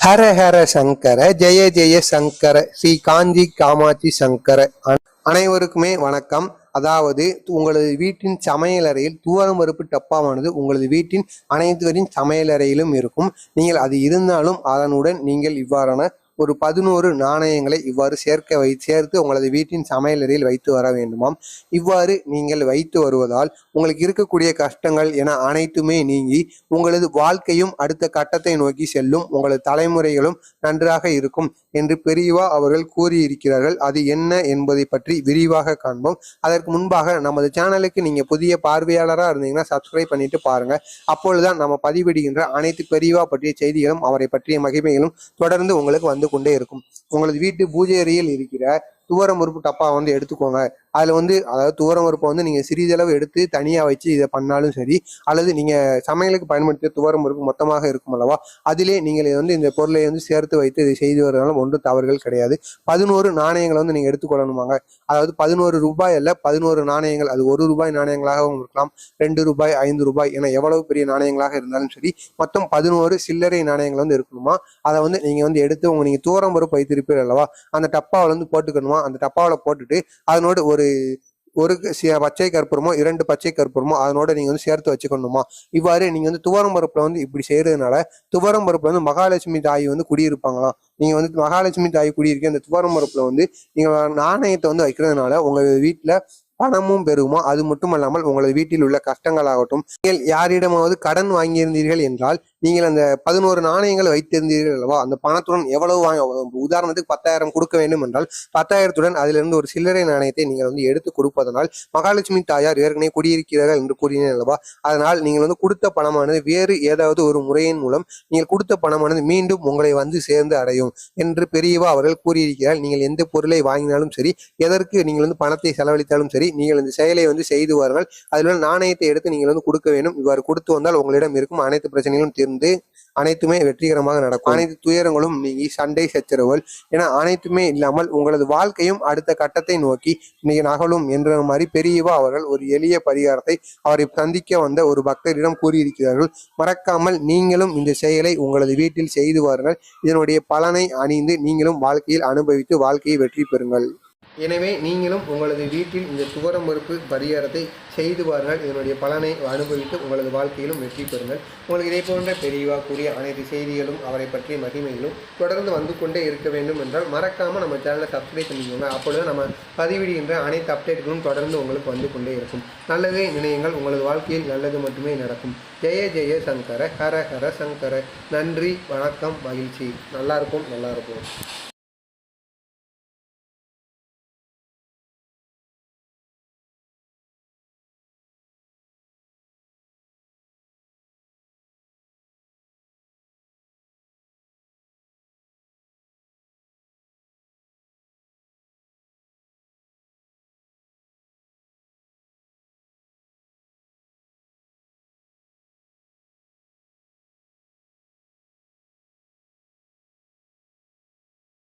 ஹர ஹர சங்கர ஜெய ஜெய சங்கர ஸ்ரீ காஞ்சி காமாட்சி சங்கர. அனைவருக்குமே வணக்கம். அதாவது உங்களது வீட்டின் சமையலறையில் துவரம் பருப்பு டப்பாவானது உங்களது வீட்டின் அனைத்துவரின் சமையலறையிலும் இருக்கும். நீங்கள் அது இருந்தாலும் அதனுடன் நீங்கள் இவ்வாறான ஒரு 11 நாணயங்களை இவ்வாறு சேர்த்து உங்களது வீட்டின் சமையலறையில் வைத்து வர வேண்டுமாம். இவ்வாறு நீங்கள் வைத்து வருவதால் உங்களுக்கு இருக்கக்கூடிய கஷ்டங்கள் என அனைத்துமே நீங்கி உங்களது வாழ்க்கையும் அடுத்த கட்டத்தை நோக்கி செல்லும், உங்களது தலைமுறைகளும் நன்றாக இருக்கும் என்று பெரியவா அவர்கள் கூறியிருக்கிறார்கள். அது என்ன என்பதை பற்றி விரிவாக காண்போம். அதற்கு முன்பாக நமது சேனலுக்கு நீங்க புதிய பார்வையாளராக இருந்தீங்கன்னா சப்ஸ்கிரைப் பண்ணிட்டு பாருங்க. அப்பொழுதுதான் நம்ம பதிவிடுகின்ற அனைத்து பெரியவா பற்றிய செய்திகளும் அவரை பற்றிய மகிமைகளும் தொடர்ந்து உங்களுக்கு வந்து கொண்டே இருக்கும். உங்களது வீட்டு பூஜை அறையில் இருக்கிற துவரம் பருப்பு டப்பா எடுத்துக்கோங்க. அதில் அதாவது துவரம் பருப்பை நீங்கள் சிறிதளவு எடுத்து தனியாக வச்சு இதை பண்ணாலும் சரி, அல்லது நீங்கள் சமையலுக்கு பயன்படுத்திய துவரம் பருப்பு மொத்தமாக இருக்கும் அல்லவா, அதிலே நீங்கள் இந்த பொருளை சேர்த்து வைத்து இதை செய்து வருவதாலும் ஒன்றும் தவறுகள் கிடையாது. 11 நாணயங்களை நீங்கள் எடுத்துக்கொள்ளணுமாங்க. அதாவது 11 ரூபாய் அல்ல, 11 நாணயங்கள். அது 1 ரூபாய் நாணயங்களாகவும் இருக்கலாம், 2 ரூபாய், 5 ரூபாய் என எவ்வளவு பெரிய நாணயங்களாக இருந்தாலும் சரி, மொத்தம் 11 சில்லறை நாணயங்கள் இருக்கணுமா. அதை நீங்கள் எடுத்து நீங்கள் துவரம் பருப்பு வைத்திருப்பீர்கள் அல்லவா, அந்த டப்பாவில் போட்டுக்கணுமா. அந்த டப்பாவில் போட்டுட்டு அதனோடு ஒரு பச்சை கற்பூரமோ 2 பச்சை கற்பூரமோ அதனோட நீங்க சேர்த்து வச்சுக்கணுமா. இவ்வாறு நீங்க துவரம் பருப்புல இப்படி செய்யறதுனால துவரம் பருப்புல மகாலட்சுமி தாய் குடியிருப்பாங்களாம். நீங்க மகாலட்சுமி தாய் குடியிருக்க அந்த துவரம் பருப்புல நீங்க நாணயத்தை வைக்கிறதுனால உங்க வீட்டுல பணமும் பெருகுமா. அது மட்டும் அல்லாமல் உங்களது வீட்டில் உள்ள கஷ்டங்களாகட்டும், நீங்கள் யாரிடமாவது கடன் வாங்கியிருந்தீர்கள் என்றால் நீங்கள் அந்த 11 நாணயங்கள் வைத்திருந்தீர்கள் அல்லவா, அந்த பணத்துடன் எவ்வளவு உதாரணத்துக்கு 10,000 கொடுக்க வேண்டும் என்றால் 10,000துடன் அதிலிருந்து ஒரு சில்லறை நாணயத்தை நீங்கள் எடுத்து கொடுப்பதனால் மகாலட்சுமி தாயார் ஏற்கனவே குடியிருக்கிறார்கள் என்று கூறினேன் அல்லவா. அதனால் நீங்கள் கொடுத்த பணமானது வேறு ஏதாவது ஒரு முறையின் மூலம் நீங்கள் கொடுத்த பணமானது மீண்டும் உங்களை சேர்ந்து அடையும் என்று பெரியவா அவர்கள் கூறியிருக்கிறார். நீங்கள் எந்த பொருளை வாங்கினாலும் சரி, எதற்கு நீங்கள் பணத்தை செலவழித்தாலும் சரி, நீங்கள் இந்த செயலை செய்து வாருங்கள். அதில் நாணயத்தை எடுத்து நீங்கள் கொடுக்க வேண்டும். இவ்வாறு கொடுத்து வந்தால் உங்களிடம் இருக்கும் அனைத்து பிரச்சனைகளும் தீர்ந்து அனைத்துமே வெற்றிகரமாக நடக்கும். அனைத்து துயரங்களும் நீங்கி சண்டை சச்சரவுகள் என அனைத்துமே இல்லாமல் உங்களது வாழ்க்கையும் அடுத்த கட்டத்தை நோக்கி இன்னைக்கு நகலும் என்ற மாதிரி பெரியவா அவர்கள் ஒரு எளிய பரிகாரத்தை அவரை சந்திக்க வந்த ஒரு பக்தரிடம் கூறியிருக்கிறார்கள். மறக்காமல் நீங்களும் இந்த செயலை உங்களது வீட்டில் செய்து வாருங்கள். இதனுடைய பலனை அணிந்து நீங்களும் வாழ்க்கையில் அனுபவித்து வாழ்க்கையை வெற்றி பெறுங்கள். எனவே நீங்களும் உங்களது வீட்டில் இந்த துவரம் பருப்பு பரிகாரத்தை செய்து பாருங்கள். இதனுடைய பலனை அனுபவித்து உங்களது வாழ்க்கையிலும் வெற்றி பெறுங்கள். உங்களுக்கு இதே போன்ற பெரியவா கூறிய அனைத்து செய்திகளும் அவரை பற்றிய மகிமைகளும் தொடர்ந்து கொண்டே இருக்க வேண்டும் என்றால் மறக்காமல் நம்ம சேனலை சப்ஸ்கிரைப் பண்ணிக்கோங்க. அப்பொழுது நம்ம பதிவிடுகின்ற அனைத்து அப்டேட்டுகளும் தொடர்ந்து உங்களுக்கு வந்து கொண்டே இருக்கும். நல்லதே நினையுங்கள், உங்களது வாழ்க்கையில் நல்லது மட்டுமே நடக்கும். ஜெய ஜெய சங்கர, ஹர ஹர சங்கர. நன்றி, வணக்கம், மகிழ்ச்சி. நல்லா இருக்கும்.